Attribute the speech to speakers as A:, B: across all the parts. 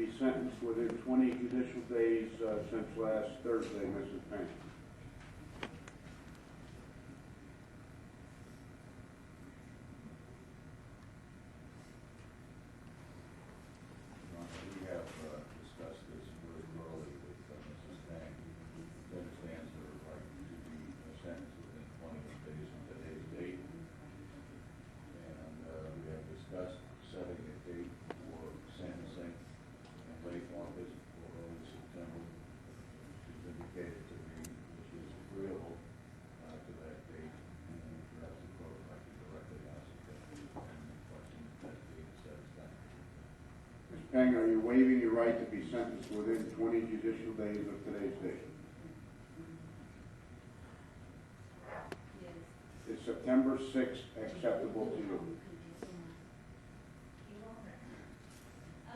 A: be sentenced within 20 judicial days since last Thursday, Mrs. Payne.
B: We have discussed this very thoroughly with Mrs. Payne. She understands her right to be sentenced within 20 days from today's date. And we have discussed setting a date for sentencing in late August or early September. She's indicated to me that she is agreeable to that date, and perhaps the court would like to directly ask if any questions that date is satisfactory.
A: Ms. Payne, are you waiving your right to be sentenced within 20 judicial days of today's date?
C: Yes.
A: Is September 6th acceptable to you?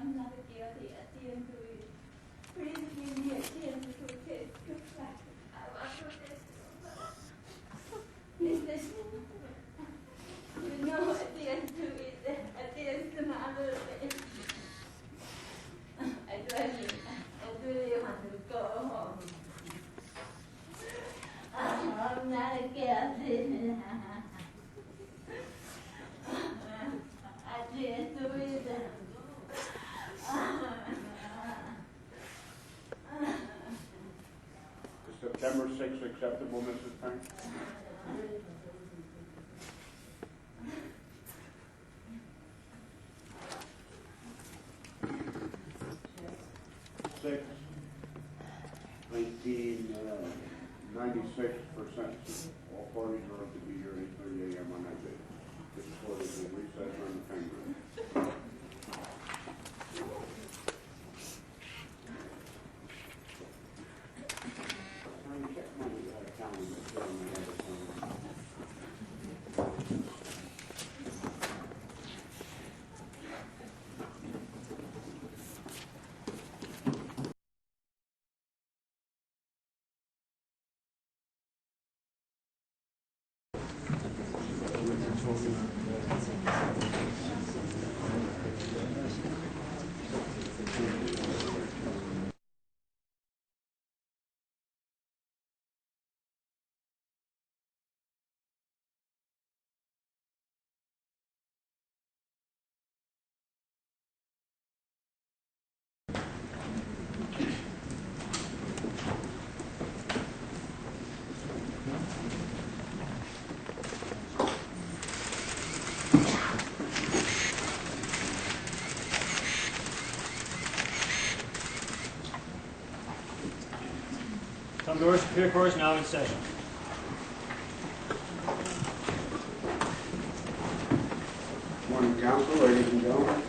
C: I'm not guilty at the end of it. Please give me a chance to take the fact. I want to test you. You know, at the end of it, at the end of another day, I really want to go home. I'm not guilty. I didn't do it.
A: Is September 6th acceptable, Mrs. Payne? Six, 1996 for sentencing. All parties are to be here at 8:30 a.m. on that day. This court is in recess on the Payne.
D: Superior Court is now in session.
A: Morning, counsel, ladies and gentlemen.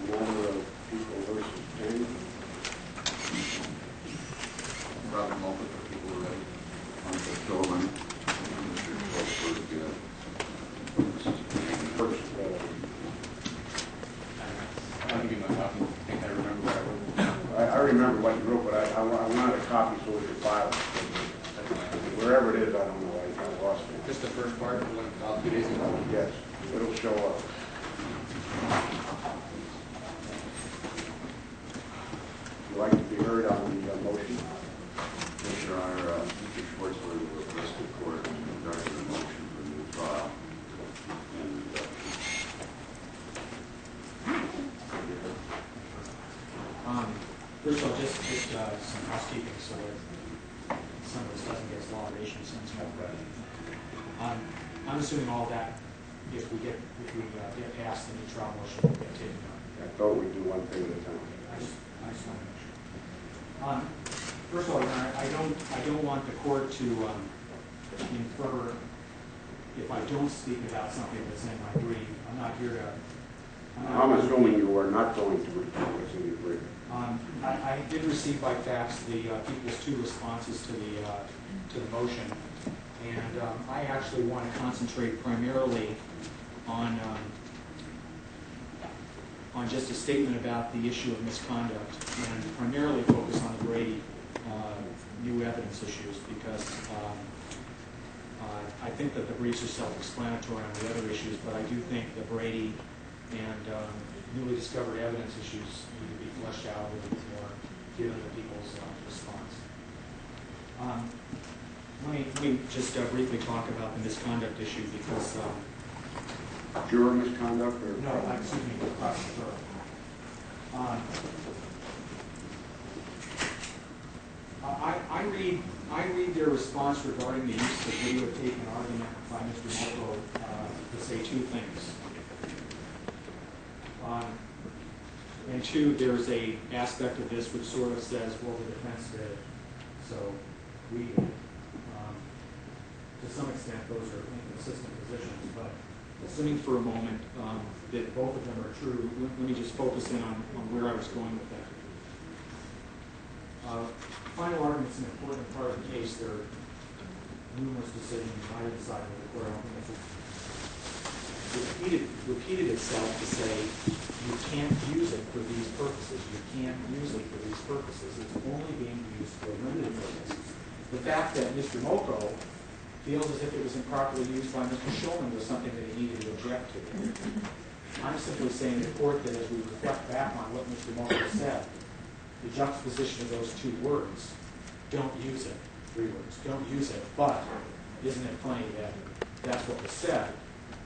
A: Matter of People versus Payne.
B: Probably multiple people already. Uncle Tillman,
A: First,
B: I'll give you my copy. I think I remember what I wrote.
A: I remember what you wrote, but I wanted a copy so we could file it. Wherever it is, I don't know. I lost it.
B: Just the first part, the one about 2 days ago.
A: Yes, it'll show up. Would you like to be heard on the motion?
B: Yes, Your Honor, Mr. Schwartz will request the court regarding the motion for a new trial. And
D: First of all, just some housekeeping so that some of this doesn't get law relations sense. I'm assuming all that if we get past the new trial motion, we'll get taken up.
A: I thought we'd do one thing at a time.
D: I just want to make sure. First of all, Your Honor, I don't want the court to infer if I don't speak about something that's in my brief. I'm not here to.
A: I'm assuming you are not going to repeat what's in your brief.
D: I did receive by fax the people's two responses to the motion, and I actually want to concentrate primarily on just a statement about the issue of misconduct, and primarily focus on the Brady new evidence issues, because I think that the briefs are self-explanatory on the other issues, but I do think the Brady and newly discovered evidence issues need to be fleshed out a little bit more, given the people's response. Let me just briefly talk about the misconduct issue because...
A: Juror misconduct? Or
D: no, excuse me, prosecutor. I read their response regarding the use of videotape and argument by Mr. Mulco to say two things. And two, there's a aspect of this which sort of says, well, the defense did it, so we did it. To some extent, those are inconsistent positions, but assuming for a moment that both of them are true, let me just focus in on where I was going with that. Final argument's an important part of the case. There are numerous decisions on either side of the court. I don't think it's repeated itself to say you can't use it for these purposes. You can't use it for these purposes. It's only being used for a limited purpose. The fact that Mr. Mulco feels as if it was improperly used by Mr. Shulman was something that he needed to object to. I'm simply saying to the court that as we reflect back on what Mr. Mulco said, the juxtaposition of those two words, don't use it, 3 words, don't use it, but isn't it funny that that's what was said,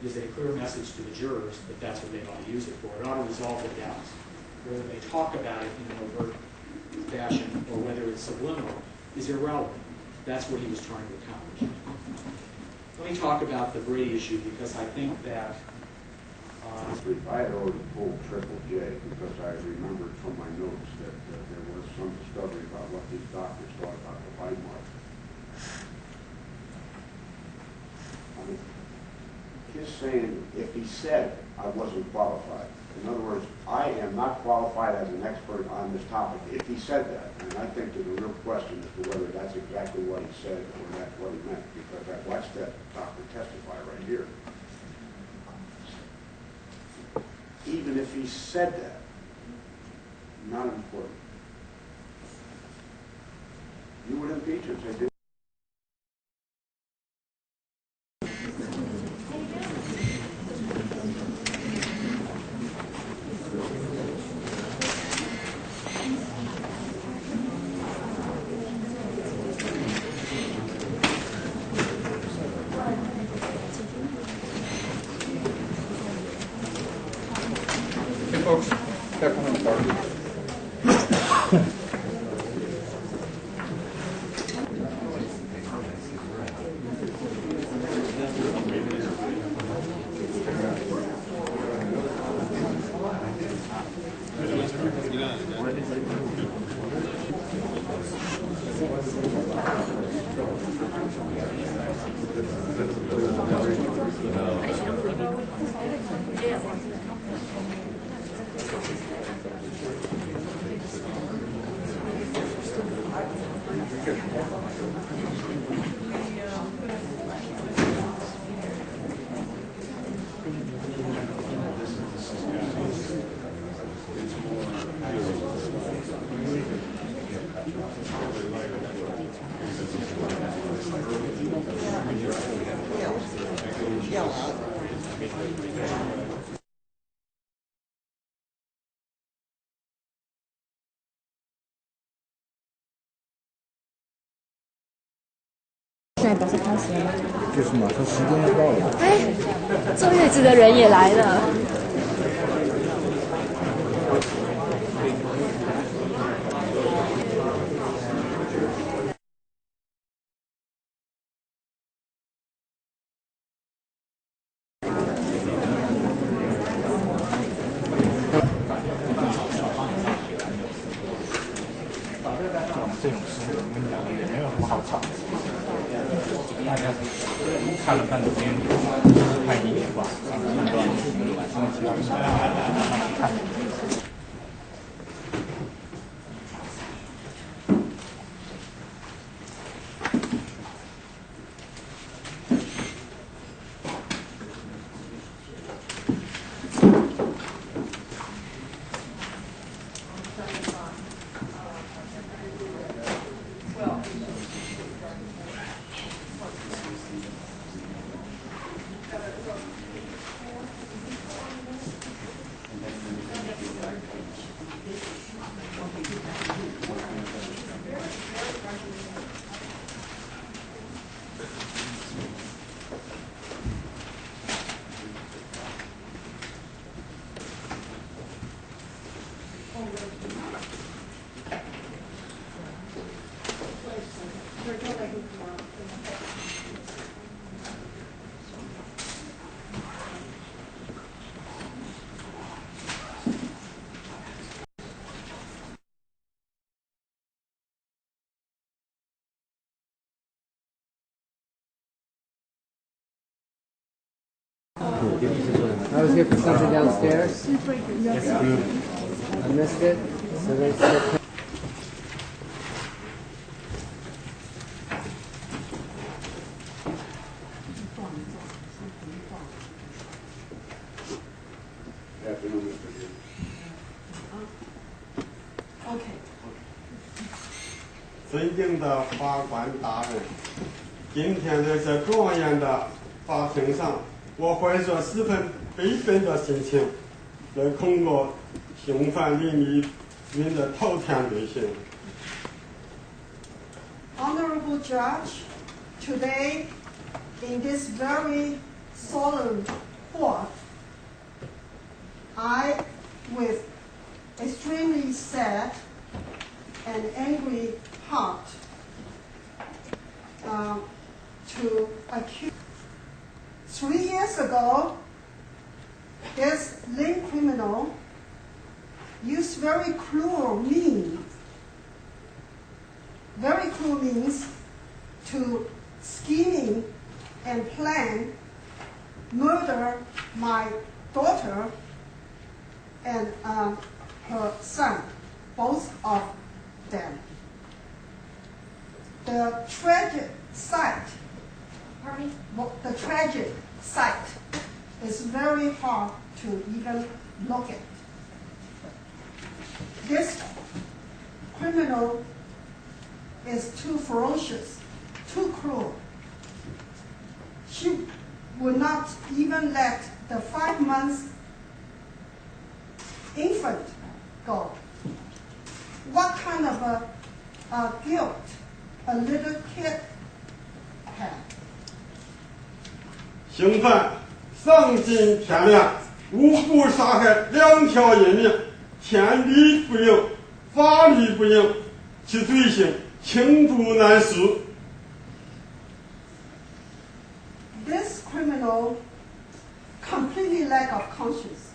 D: is a clear message to the jurors that that's what they ought to use it for. It ought to resolve the doubts. Whether they talk about it in an overt fashion or whether it's subliminal is irrelevant. That's what he was trying to accomplish. Let me talk about the Brady issue because I think that
A: I had already pulled Triple J because I remembered from my notes that there was some discovery about what these doctors thought about the bite mark. I mean, his saying, if he said I wasn't qualified, in other words, I am not qualified as an expert on this topic, if he said that, and I think there's a real question as to whether that's exactly what he said or that's what he meant, because I watched that doctor testify right here. Even if he said that, not important. You would impeach him, say, did
E: folks, back on the party.
F: 现在表示开始了吗？
E: 就是马上时间要到了。
F: 哎，坐月子的人也来了。
E: 这种事我跟你讲也没有什么好吵的。大家看了看这边，看一眼吧，判断晚上其他人看。
G: I was here for something downstairs. Yes, I missed it. So let's
A: Afternoon, Mr. Dean.
H: OK，
I: 尊敬的法官大人，今天在这庄严的法庭上，我怀着十分悲愤的心情，来控告凶犯林黎云的滔天罪行。
H: Honorable Judge, today in this very solemn court, I, with extremely sad and angry heart, to accuse. 3 years ago, this lame criminal used very cruel means to scheming and plan murder my daughter and her son, both of them. The tragic sight is very hard to even look at. This criminal is too ferocious, too cruel. She would not even let the 5 months infant go. What kind of a guilt a little kid had?
I: 凶犯丧尽天良，无辜杀害2条人命，天理不应，法律不应，其罪行罄竹难书。
H: This criminal completely lack of conscience.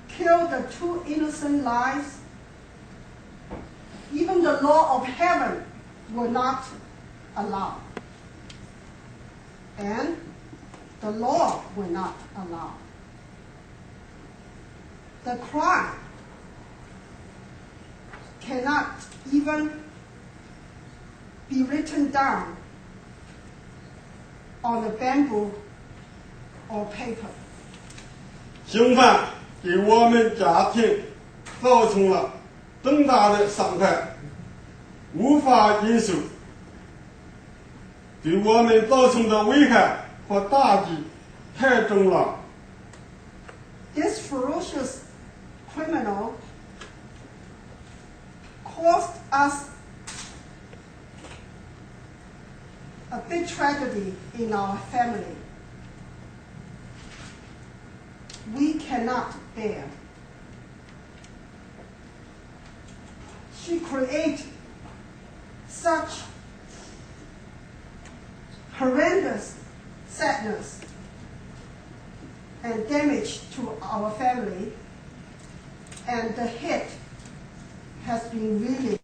H: Killed the 2 innocent lives. Even the law of heaven will not allow. And the law will not allow. The crime cannot even be written down on a bamboo or paper.
I: 凶犯给我们家庭造成了重大的伤害，无法忍受，对我们造成的危害和打击太重了。
H: This ferocious criminal caused us a big tragedy in our family. We cannot bear. She created such horrendous sadness and damage to our family, and the hit has been really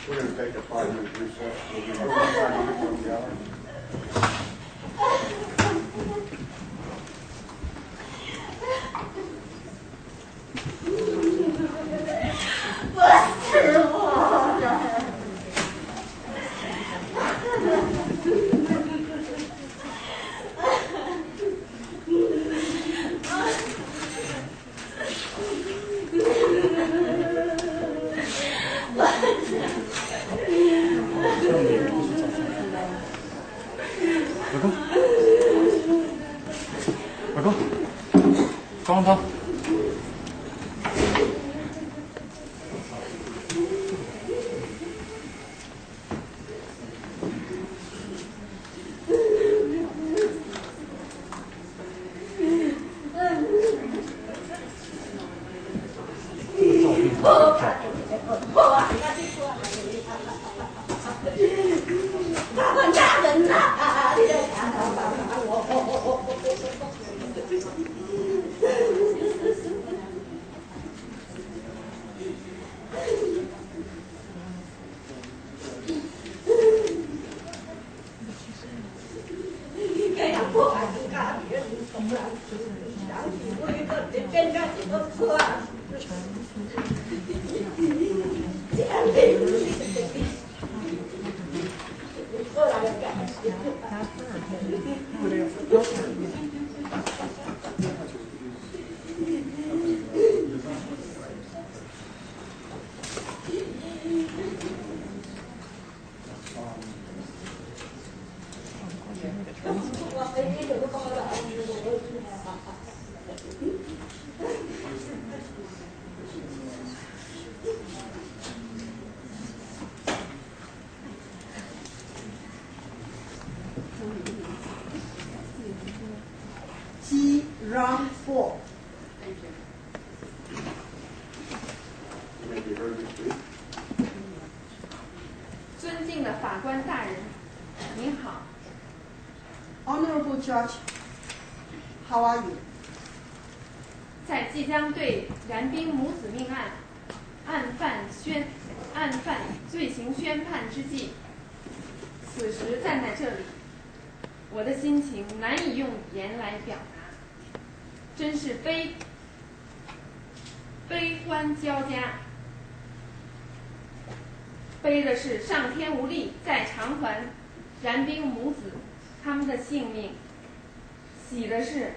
A: We're going to take a 5-minute recess. We'll be back in 5 minutes from the hour.
H: Round 4.
A: May be heard to speak.
J: 尊敬的法官大人，您好。
H: Honorable Judge, how are you?
J: 在即将对燃冰母子命案案犯罪行宣判之际，此时站在这里，我的心情难以用语言来表达，真是悲欢交加。悲的是上天无力再偿还燃冰母子他们的性命，喜的是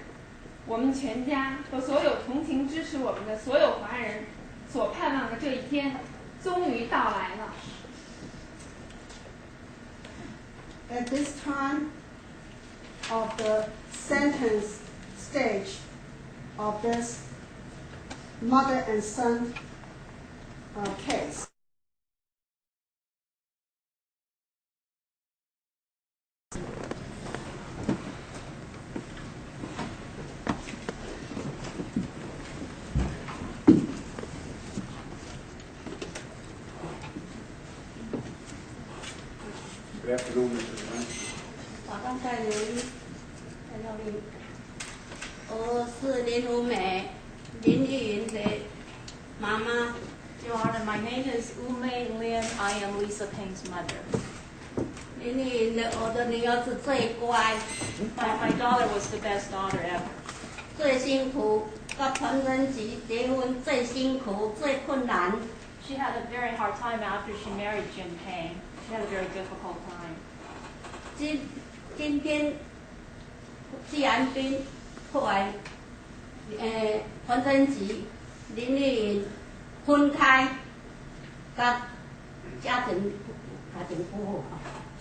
J: 我们全家和所有同情支持我们的所有华人所盼望的这一天终于到来了。
H: At this time of the sentence stage of this mother and son case,
A: Good afternoon, Mrs. Lynch.
K: 法官戴留一，戴到你。我是林如美，林丽云的妈妈。Your Honor, my name is Umei Lin. I am Lisa Ping's mother. 林丽云的我的女儿是最乖。My daughter was the best daughter ever. 最辛苦，跟彭增吉结婚最辛苦、最困难。She had a very hard time after she married Jim Ping. She had a very difficult time. 今天纪然冰后来彭增吉、林丽云分开，跟家庭不和。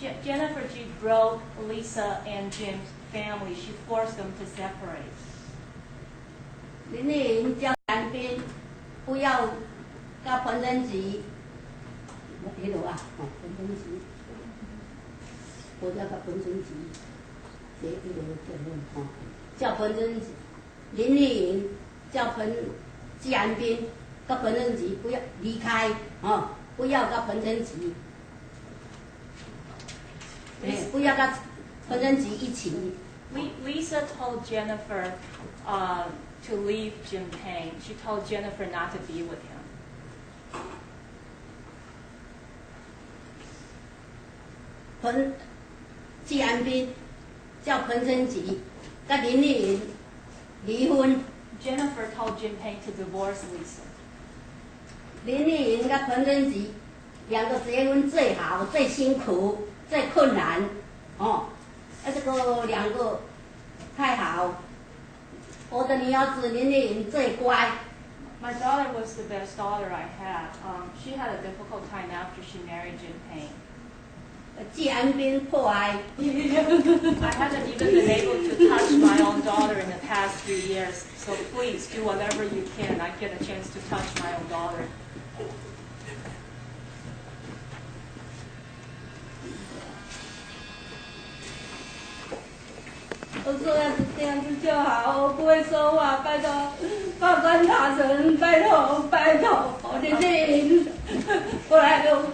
K: Jennifer G broke Lisa and Jim's family. She forced them to separate. 林丽云叫纪然冰不要跟彭增吉。 迄落啊，彭增吉，我叫他彭增吉，写迄落叫彭增吉，林丽云叫纪然冰，跟彭增吉不要离开哦，不要跟彭增吉，不要跟彭增吉一起。Lisa told Jennifer to leave Jim Ping. She told Jennifer not to be with him. 纪然冰叫彭增吉，跟林丽云离婚。Jennifer told Jim Ping to divorce Lisa. 林丽云跟彭增吉两个结婚最好、最辛苦、最困难哦。这个两个太好。我的女儿子林丽云最乖。My daughter was the best daughter I had. She had a difficult time after she married Jim Ping. 纪然冰破坏。I haven't even been able to touch my own daughter in the past few years. So please do whatever you can. I get a chance to touch my own daughter. 我说要是这样子就好，我不会说话，拜托法官大人，拜托拜托，我的脸，我来个。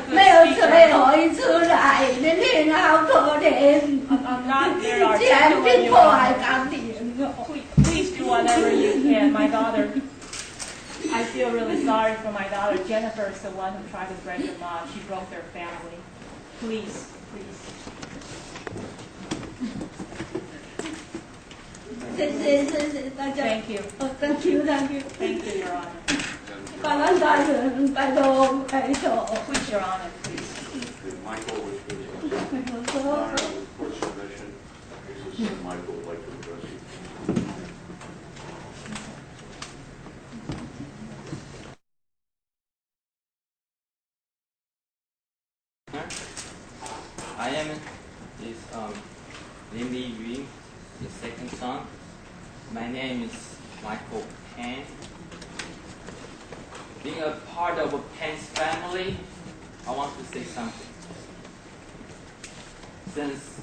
K: 没有嘴可以出来，你脸好可怜。既然被迫害家庭。Please do whatever you can, my daughter. I feel really sorry for my daughter. Jennifer is the one who tried to break them up. She broke their family. Please, please.
H: 谢谢大家。
F: Thank you.
H: Thank you.
F: Thank you, Your Honor.
H: 法官大人，拜托拜托。
F: Please, Your Honor, please.
A: Michael, which was honor with court submission. This is Michael would like to address you.
L: I am Lin黎雲, the second son. My name is Michael Pan. Being a part of a Pan's family, I want to say something. Since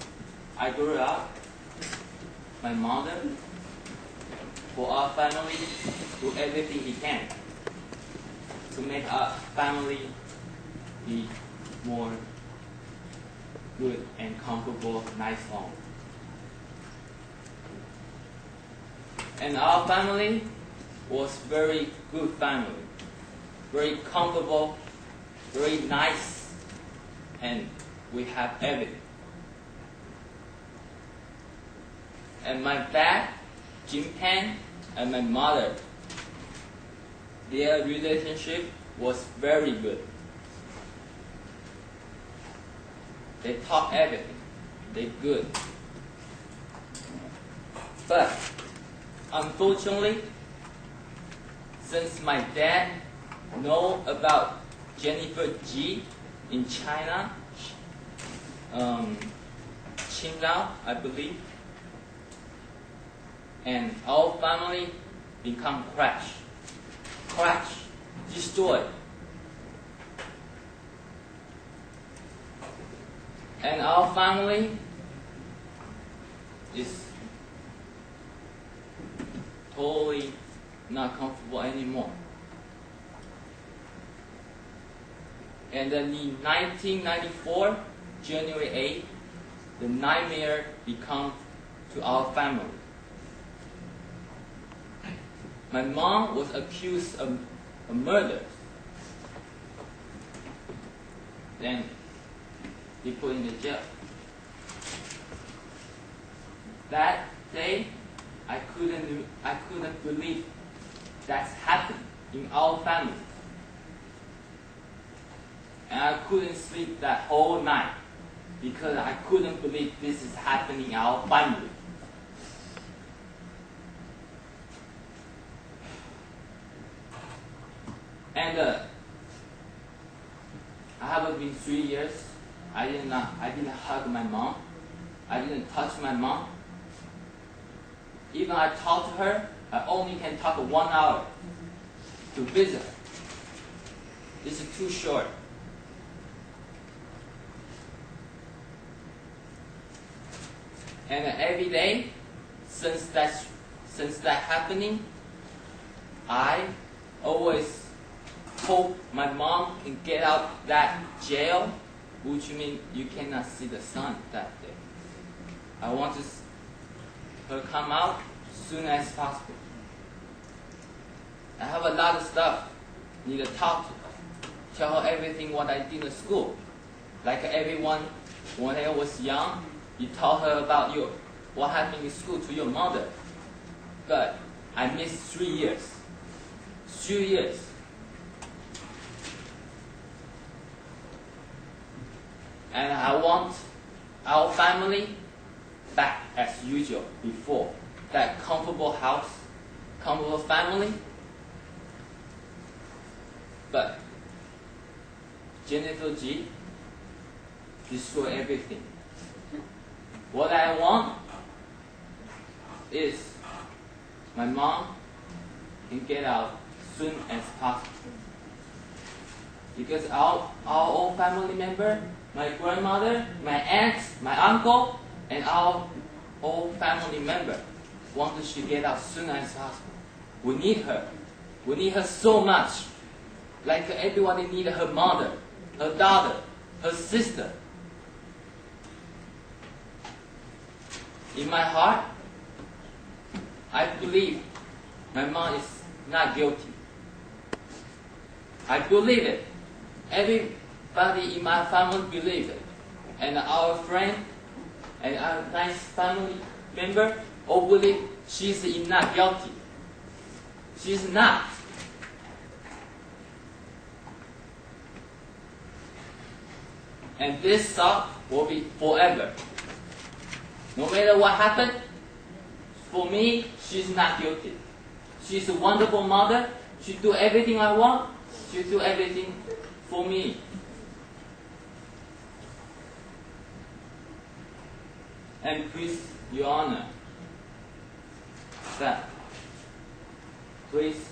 L: I grew up, my mother, for our family, do everything he can to make our family be more good and comfortable, nice home. And our family was very good family, very comfortable, very nice, and we have everything. And my dad, Jim Pan, and my mother, their relationship was very good. They talk everything. They're good. But unfortunately, since my dad know about Jennifer G in China, Qingdao, I believe, and our family become crash, destroyed. And our family is totally not comfortable anymore. And then in 1994, January 8th, the nightmare become to our family. My mom was accused of a murder. Then he put in the jail. That day, I couldn't believe that's happened in our family. And I couldn't sleep that whole night because I couldn't believe this is happening in our family. And I haven't been 3 years. I didn't hug my mom. I didn't touch my mom. Even I talk to her, I only can talk 1 hour to visit her. This is too short. And every day, since that happening, I always hope my mom can get out that jail, which means you cannot see the sun that day. I want her come out as soon as possible. I have a lot of stuff need to talk to her, tell her everything what I did at school. Like everyone, when I was young, you tell her about what happened in school to your mother. But I missed 3 years. 3 years. And I want our family back as usual before. That comfortable house, comfortable family. But Jennifer G destroyed everything. What I want is my mom can get out soon as possible. Because our old family member, my grandmother, my aunt, my uncle, and our old family member want her to get out soon as possible. We need her. We need her so much. Like everybody needed her mother, her daughter, her sister. In my heart, I believe my mom is not guilty. I believe it. Everybody in my family believes it. And our friend and our nice family member or believe she's not guilty. She's not. And this thought will be forever. No matter what happened, for me, she's not guilty. She's a wonderful mother. She do everything I want. She do everything for me. And please, Your Honor, that please